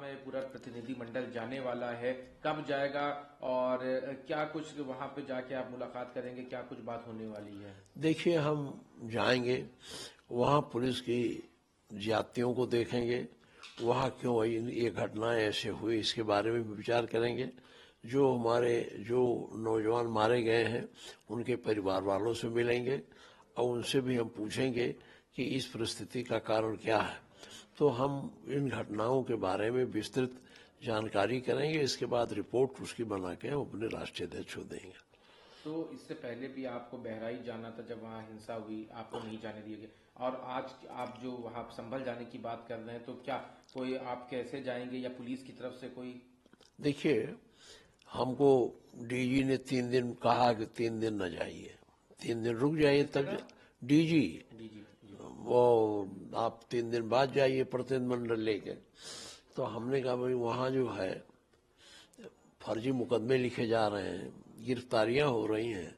में पूरा प्रतिनिधिमंडल जाने वाला है, कब जाएगा और क्या कुछ वहां पे जाके आप मुलाकात करेंगे, क्या कुछ बात होने वाली है? देखिए, हम जाएंगे वहाँ पुलिस की ज्यादतियों को देखेंगे, वहाँ क्यों ये घटनाएं ऐसे हुई इसके बारे में भी विचार करेंगे। जो नौजवान मारे गए हैं उनके परिवार वालों से मिलेंगे और उनसे भी हम पूछेंगे कि इस परिस्थिति का कारण क्या है। तो हम इन घटनाओं के बारे में विस्तृत जानकारी करेंगे, इसके बाद रिपोर्ट उसकी बना के हम अपने राष्ट्रीय अध्यक्ष को देंगे। तो इससे पहले भी आपको बहराइच जाना था, जब वहाँ हिंसा हुई आपको नहीं जाने दिया गया, और आज आप जो वहाँ संभल जाने की बात कर रहे हैं, तो क्या कोई आप कैसे जाएंगे या पुलिस की तरफ से कोई? देखिए, हमको डीजी ने 3 दिन कहा कि 3 दिन न जाइए, 3 दिन रुक जाइए तब। डीजी वो आप 3 दिन बाद जाइए प्रतिनिधिमंडल लेके। तो हमने कहा भाई वहाँ जो है फर्जी मुकदमे लिखे जा रहे हैं, गिरफ्तारियां हो रही हैं,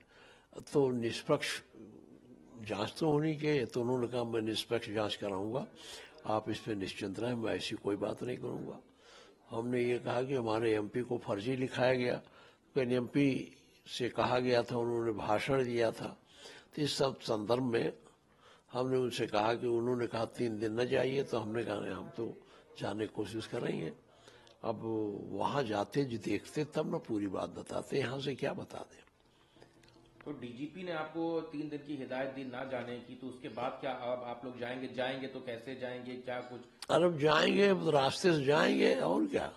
तो निष्पक्ष जांच तो होनी चाहिए। तो उन्होंने कहा मैं निष्पक्ष जांच कराऊंगा, आप इस पर निश्चिंत रहें, मैं ऐसी कोई बात नहीं करूंगा। हमने ये कहा कि हमारे एमपी को फर्जी लिखाया गया, लेकिन एमपी से कहा गया था, उन्होंने भाषण दिया था। तो इस सब संदर्भ में हमने उनसे कहा कि उन्होंने कहा 3 दिन न जाइए, तो हमने कहा हम तो जाने की कोशिश करेंगे। अब वहां जाते जो देखते तब ना पूरी बात बताते, यहाँ से क्या बता दें। तो डीजीपी ने आपको 3 दिन की हिदायत दी ना जाने की, तो उसके बाद क्या अब आप लोग जाएंगे तो कैसे जाएंगे, क्या कुछ? अरब जाएंगे तो रास्ते से जाएंगे और क्या,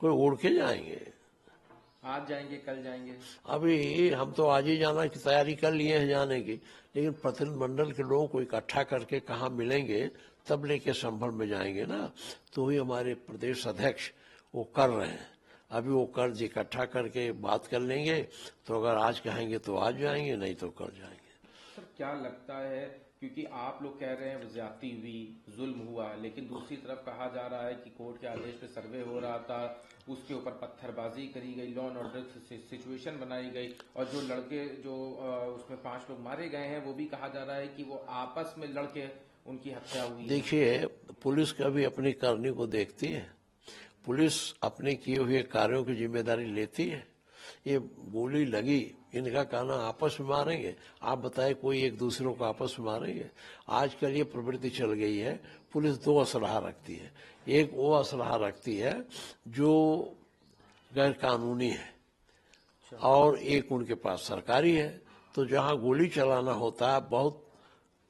कोई उड़ के जाएंगे। आज जाएंगे कल जाएंगे? अभी हम तो आज ही जाना की तैयारी कर लिए हैं जाने की, लेकिन प्रतिनिधिमंडल के लोगों को इकट्ठा करके कहाँ मिलेंगे तब लेके संभल में जाएंगे ना। तो ही हमारे प्रदेश अध्यक्ष वो कर रहे हैं। अभी वो कर्ज इकट्ठा करके बात कर लेंगे, तो अगर आज कहेंगे तो आज जाएंगे, नहीं तो कल जाएंगे। सर क्या लगता है, क्योंकि आप लोग कह रहे हैं ज्यादती हुई, जुल्म हुआ, लेकिन दूसरी तरफ कहा जा रहा है कि कोर्ट के आदेश पे सर्वे हो रहा था, उसके ऊपर पत्थरबाजी करी गई, लॉ एंड ऑर्डर सिचुएशन बनाई गई, और जो लड़के जो उसमें 5 लोग मारे गए हैं वो भी कहा जा रहा है कि वो आपस में लड़के उनकी हत्या हुई। देखिए, पुलिस कभी अपनी करनी को देखती है, पुलिस अपने किए हुए कार्यों की जिम्मेदारी लेती है। ये गोली लगी, इनका कहना आपस में मारेंगे, आप बताएं कोई एक दूसरों को आपस में मारेंगे? आजकल ये प्रवृत्ति चल गई है, पुलिस 2 असलहा रखती है, एक वो असलहा रखती है जो गैर कानूनी है और एक उनके पास सरकारी है। तो जहां गोली चलाना होता है बहुत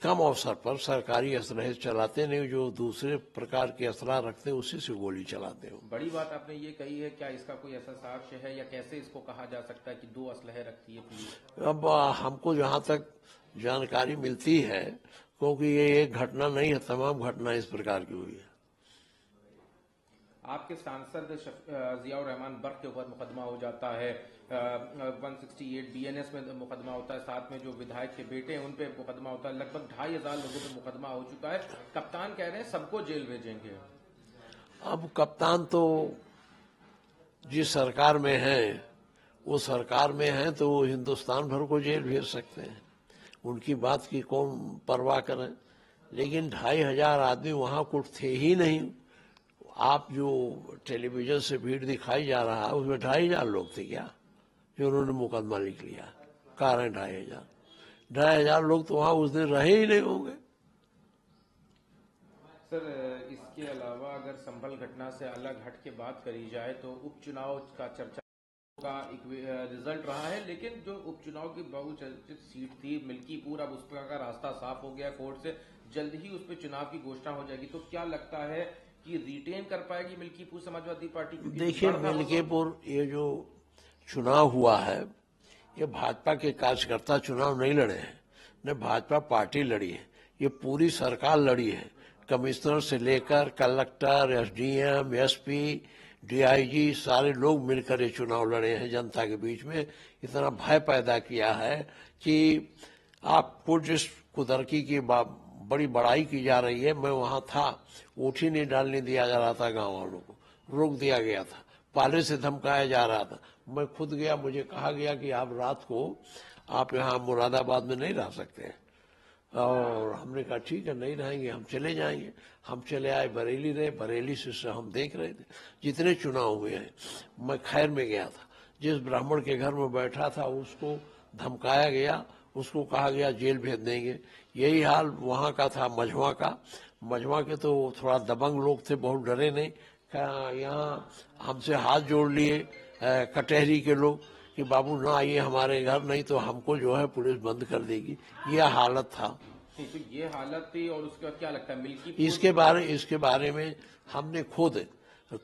कम अवसर पर सरकारी असलहे चलाते नहीं, जो दूसरे प्रकार के असलहा रखते हैं उसी से गोली चलाते हो। बड़ी बात आपने ये कही है, क्या इसका कोई ऐसा साक्ष्य है या कैसे इसको कहा जा सकता है कि 2 असलहे रखती है पुलिस? अब हमको जहां तक जानकारी मिलती है, क्योंकि ये एक घटना नहीं है, तमाम घटना इस प्रकार की हुई है। आपके सांसद जियाउर रहमान बर्क के ऊपर मुकदमा हो जाता है, 168 बीएनएस में मुकदमा होता है, साथ में जो विधायक के बेटे हैं उन पे मुकदमा होता है, लगभग 2,500 लोगों पे मुकदमा हो चुका है। कप्तान कह रहे हैं सबको जेल भेजेंगे। अब कप्तान तो जिस सरकार में है वो सरकार में है, तो वो हिंदुस्तान भर को जेल भेज सकते हैं, उनकी बात की कौन परवाह करे। लेकिन 2,500 आदमी वहां कुछ थे ही नहीं। आप जो टेलीविजन से भीड़ दिखाई जा रहा है उसमें 2,500 लोग थे क्या जो उन्होंने मुकदमा लिख लिया? कारण 2,500 लोग तो वहां उस दिन रहे ही नहीं होंगे। सर इसके अलावा अगर संभल घटना से अलग हट के बात करी जाए तो उपचुनाव का चर्चा का एक रिजल्ट रहा है, लेकिन जो उपचुनाव की बहुचर्चित सीट थी मिल्कीपुर, अब उसका रास्ता साफ हो गया कोर्ट से, जल्द ही उस पर चुनाव की घोषणा हो जाएगी। तो क्या लगता है कि रिटेन कर पाएगी मिल्कीपुर समाजवादी पार्टी? देखिए, मिल्कीपुर ये जो चुनाव हुआ है, ये भाजपा के कार्यकर्ता चुनाव नहीं लड़े हैं, न भाजपा पार्टी लड़ी है, ये पूरी सरकार लड़ी है। कमिश्नर से लेकर कलेक्टर, एसडीएम, एसपी, डीआईजी सारे लोग मिलकर ये चुनाव लड़े हैं। जनता के बीच में इतना भय पैदा किया है कि आपको जिस कुदरती की बड़ी बड़ाई की जा रही है, मैं वहां था, वोट ही नहीं डालने दिया जा रहा था, गांव वालों को रोक दिया गया था, पाले से धमकाया जा रहा था। मैं खुद गया, मुझे कहा गया कि आप रात को आप यहाँ मुरादाबाद में नहीं रह सकते हैं, और हमने कहा ठीक है, नहीं रहेंगे, हम चले जाएंगे। हम चले आए, बरेली रहे, बरेली से हम देख रहे थे जितने चुनाव हुए हैं। मैं खैर में गया था, जिस ब्राह्मण के घर में बैठा था उसको धमकाया गया, उसको कहा गया जेल भेज देंगे। यही हाल वहाँ का था मझवा का। मझवा के तो थोड़ा दबंग लोग थे, बहुत डरे नहीं। यहाँ हमसे हाथ जोड़ लिए कटहरी के लोग कि बाबू ना आइए हमारे घर, नहीं तो हमको जो है पुलिस बंद कर देगी। यह हालत था। नहीं, तो ये हालत थी। और उसके बाद क्या लगता है मिल्की इसके बारे में हमने खुद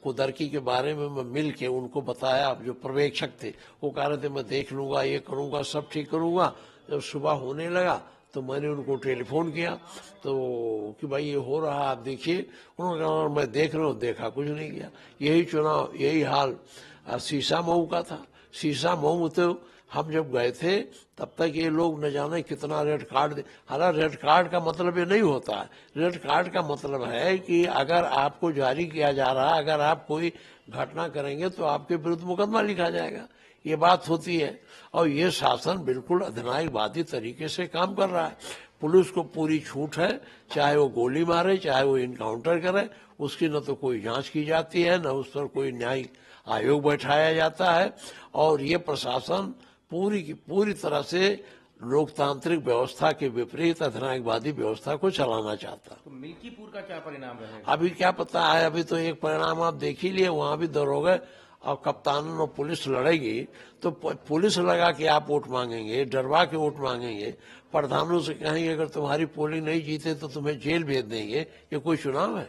कुदरकी के बारे में मैं मिल के उनको बताया। जो पर्यवेक्षक थे वो कह रहे थे मैं देख लूंगा, ये करूंगा, सब ठीक करूंगा। जब सुबह होने लगा तो मैंने उनको टेलीफोन किया तो कि भाई ये हो रहा आप देखिए। उन्होंने कहा मैं देख रहा हूँ, देखा कुछ नहीं किया। यही चुनाव, यही हाल शीशा मऊ का था। शीशा मऊ तो हम जब गए थे तब तक ये लोग न जाने कितना रेड कार्ड दे। हालांकि रेड कार्ड का मतलब ये नहीं होता है। रेड कार्ड का मतलब है कि अगर आपको जारी किया जा रहा है, अगर आप कोई घटना करेंगे तो आपके विरुद्ध मुकदमा लिखा जाएगा, ये बात होती है। और ये शासन बिल्कुल अधिनायकवादी तरीके से काम कर रहा है। पुलिस को पूरी छूट है, चाहे वो गोली मारे, चाहे वो इनकाउंटर करे, उसकी न तो कोई जांच की जाती है, न उस पर कोई न्यायिक आयोग बैठाया जाता है। और ये प्रशासन पूरी की पूरी तरह से लोकतांत्रिक व्यवस्था के विपरीत अधिनायकवादी व्यवस्था को चलाना चाहता। तो मिल्कीपुर का क्या परिणाम रहेगा? अभी क्या पता है, अभी तो एक परिणाम आप देख ही लिए, वहां भी दरोगा और कप्तान और पुलिस लड़ेगी। तो पुलिस लगा के आप वोट मांगेंगे, डरवा के वोट मांगेंगे, प्रधानों से कहेंगे अगर तुम्हारी पोलिंग नहीं जीते तो तुम्हें जेल भेज देंगे। ये कोई चुनाव है?